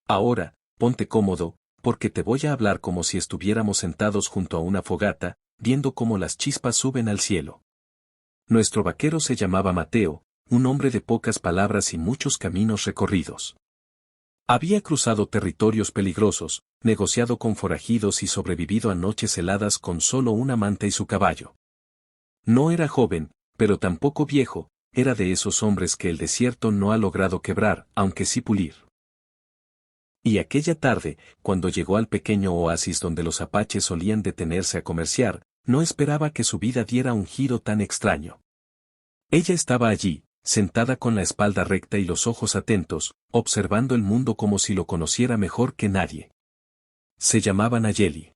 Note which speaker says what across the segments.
Speaker 1: Ahora, ponte cómodo, porque te voy a hablar como si estuviéramos sentados junto a una fogata, viendo cómo las chispas suben al cielo. Nuestro vaquero se llamaba Mateo, un hombre de pocas palabras y muchos caminos recorridos. Había cruzado territorios peligrosos, negociado con forajidos y sobrevivido a noches heladas con solo una manta y su caballo. No era joven, pero tampoco viejo, era de esos hombres que el desierto no ha logrado quebrar, aunque sí pulir. Y aquella tarde, cuando llegó al pequeño oasis donde los apaches solían detenerse a comerciar, no esperaba que su vida diera un giro tan extraño. Ella estaba allí, sentada con la espalda recta y los ojos atentos, observando el mundo como si lo conociera mejor que nadie. Se llamaba Nayeli.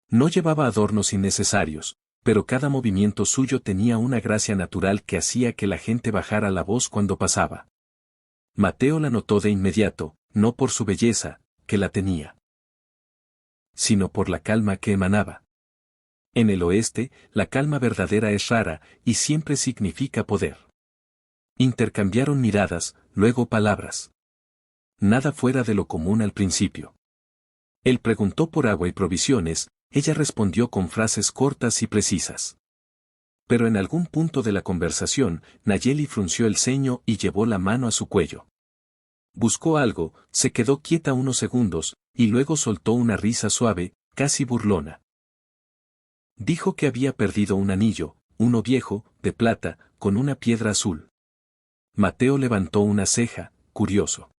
Speaker 1: No llevaba adornos innecesarios, pero cada movimiento suyo tenía una gracia natural que hacía que la gente bajara la voz cuando pasaba. Mateo la notó de inmediato, no por su belleza, que la tenía, sino por la calma que emanaba. En el oeste, la calma verdadera es rara, y siempre significa poder. Intercambiaron miradas, luego palabras. Nada fuera de lo común al principio. Él preguntó por agua y provisiones, ella respondió con frases cortas y precisas. Pero en algún punto de la conversación, Nayeli frunció el ceño y llevó la mano a su cuello. Buscó algo, se quedó quieta unos segundos, y luego soltó una risa suave, casi burlona. Dijo que había perdido un anillo, uno viejo, de plata, con una piedra azul. Mateo levantó una ceja, curioso.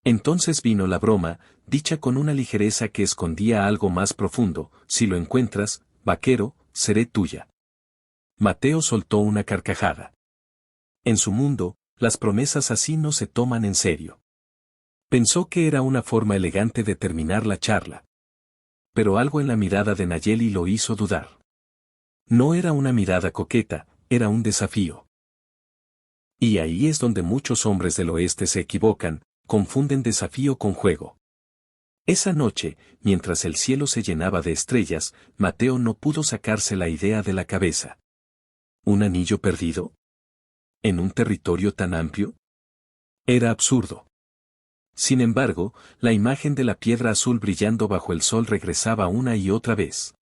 Speaker 1: Entonces vino la broma, dicha con una ligereza que escondía algo más profundo: si lo encuentras, vaquero, seré tuya. Mateo soltó una carcajada. En su mundo, las promesas así no se toman en serio. Pensó que era una forma elegante de terminar la charla. Pero algo en la mirada de Nayeli lo hizo dudar. No era una mirada coqueta, era un desafío. Y ahí es donde muchos hombres del oeste se equivocan, confunden desafío con juego. Esa noche, mientras el cielo se llenaba de estrellas, Mateo no pudo sacarse la idea de la cabeza. ¿Un anillo perdido? ¿En un territorio tan amplio? Era absurdo. Sin embargo, la imagen de la piedra azul brillando bajo el sol regresaba una y otra vez.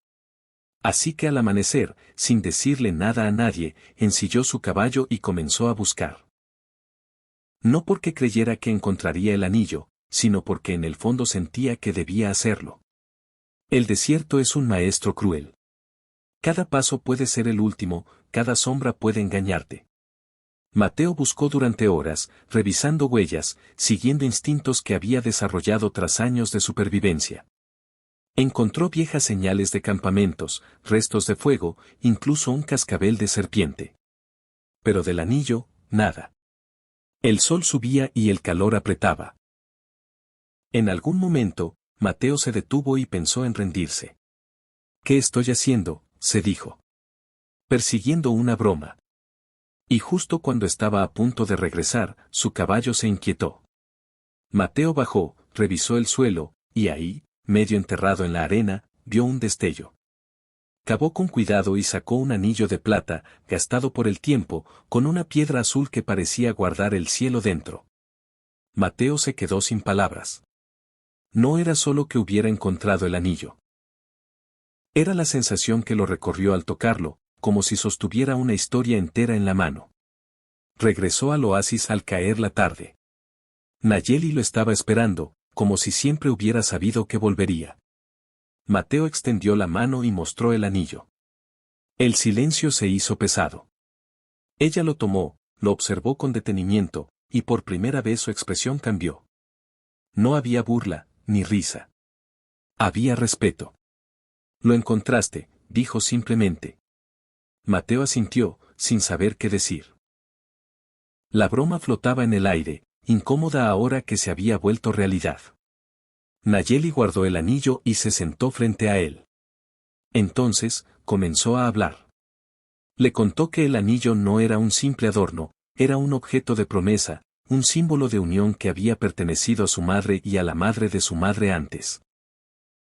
Speaker 1: Así que al amanecer, sin decirle nada a nadie, ensilló su caballo y comenzó a buscar. No porque creyera que encontraría el anillo, sino porque en el fondo sentía que debía hacerlo. El desierto es un maestro cruel. Cada paso puede ser el último, cada sombra puede engañarte. Mateo buscó durante horas, revisando huellas, siguiendo instintos que había desarrollado tras años de supervivencia. Encontró viejas señales de campamentos, restos de fuego, incluso un cascabel de serpiente. Pero del anillo, nada. El sol subía y el calor apretaba. En algún momento, Mateo se detuvo y pensó en rendirse. ¿Qué estoy haciendo?, se dijo. Persiguiendo una broma. Y justo cuando estaba a punto de regresar, su caballo se inquietó. Mateo bajó, revisó el suelo, y ahí, medio enterrado en la arena, vio un destello. Cavó con cuidado y sacó un anillo de plata, gastado por el tiempo, con una piedra azul que parecía guardar el cielo dentro. Mateo se quedó sin palabras. No era solo que hubiera encontrado el anillo. Era la sensación que lo recorrió al tocarlo, como si sostuviera una historia entera en la mano. Regresó al oasis al caer la tarde. Nayeli lo estaba esperando, como si siempre hubiera sabido que volvería. Mateo extendió la mano y mostró el anillo. El silencio se hizo pesado. Ella lo tomó, lo observó con detenimiento, y por primera vez su expresión cambió. No había burla, ni risa. Había respeto. Lo encontraste, dijo simplemente. Mateo asintió, sin saber qué decir. La broma flotaba en el aire, incómoda ahora que se había vuelto realidad. Nayeli guardó el anillo y se sentó frente a él. Entonces, comenzó a hablar. Le contó que el anillo no era un simple adorno, era un objeto de promesa, un símbolo de unión que había pertenecido a su madre y a la madre de su madre antes.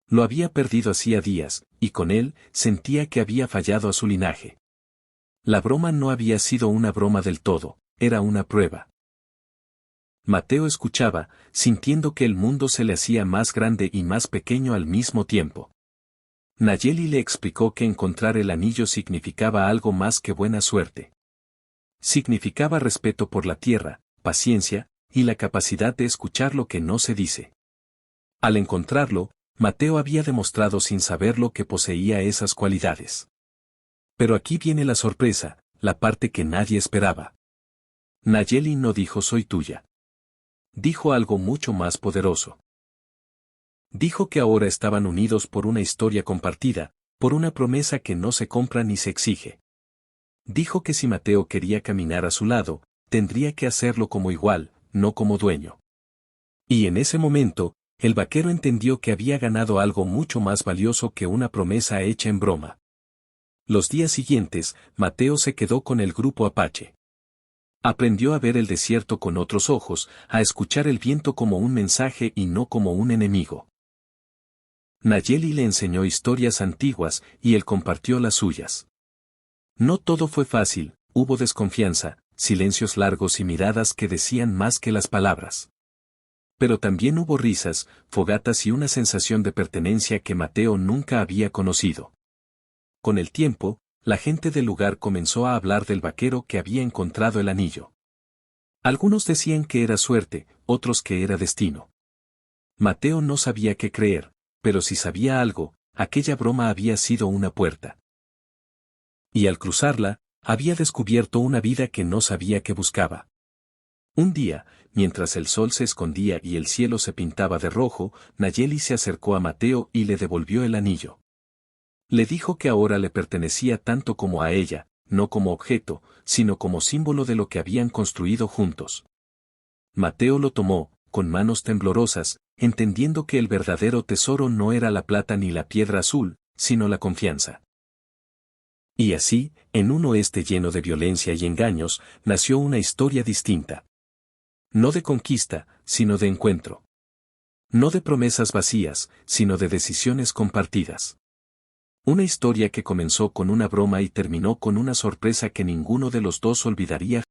Speaker 1: Lo había perdido hacía días, y con él, sentía que había fallado a su linaje. La broma no había sido una broma del todo, era una prueba. Mateo escuchaba, sintiendo que el mundo se le hacía más grande y más pequeño al mismo tiempo. Nayeli le explicó que encontrar el anillo significaba algo más que buena suerte. Significaba respeto por la tierra, paciencia, y la capacidad de escuchar lo que no se dice. Al encontrarlo, Mateo había demostrado sin saberlo que poseía esas cualidades. Pero aquí viene la sorpresa, la parte que nadie esperaba. Nayeli no dijo soy tuya. Dijo algo mucho más poderoso. Dijo que ahora estaban unidos por una historia compartida, por una promesa que no se compra ni se exige. Dijo que si Mateo quería caminar a su lado, tendría que hacerlo como igual, no como dueño. Y en ese momento, el vaquero entendió que había ganado algo mucho más valioso que una promesa hecha en broma. Los días siguientes, Mateo se quedó con el grupo Apache. Aprendió a ver el desierto con otros ojos, a escuchar el viento como un mensaje y no como un enemigo. Nayeli le enseñó historias antiguas y él compartió las suyas. No todo fue fácil, hubo desconfianza, silencios largos y miradas que decían más que las palabras. Pero también hubo risas, fogatas y una sensación de pertenencia que Mateo nunca había conocido. Con el tiempo, la gente del lugar comenzó a hablar del vaquero que había encontrado el anillo. Algunos decían que era suerte, otros que era destino. Mateo no sabía qué creer, pero si sabía algo, aquella broma había sido una puerta. Y al cruzarla, había descubierto una vida que no sabía que buscaba. Un día, mientras el sol se escondía y el cielo se pintaba de rojo, Nayeli se acercó a Mateo y le devolvió el anillo. Le dijo que ahora le pertenecía tanto como a ella, no como objeto, sino como símbolo de lo que habían construido juntos. Mateo lo tomó, con manos temblorosas, entendiendo que el verdadero tesoro no era la plata ni la piedra azul, sino la confianza. Y así, en un oeste lleno de violencia y engaños, nació una historia distinta. No de conquista, sino de encuentro. No de promesas vacías, sino de decisiones compartidas. Una historia que comenzó con una broma y terminó con una sorpresa que ninguno de los dos olvidaría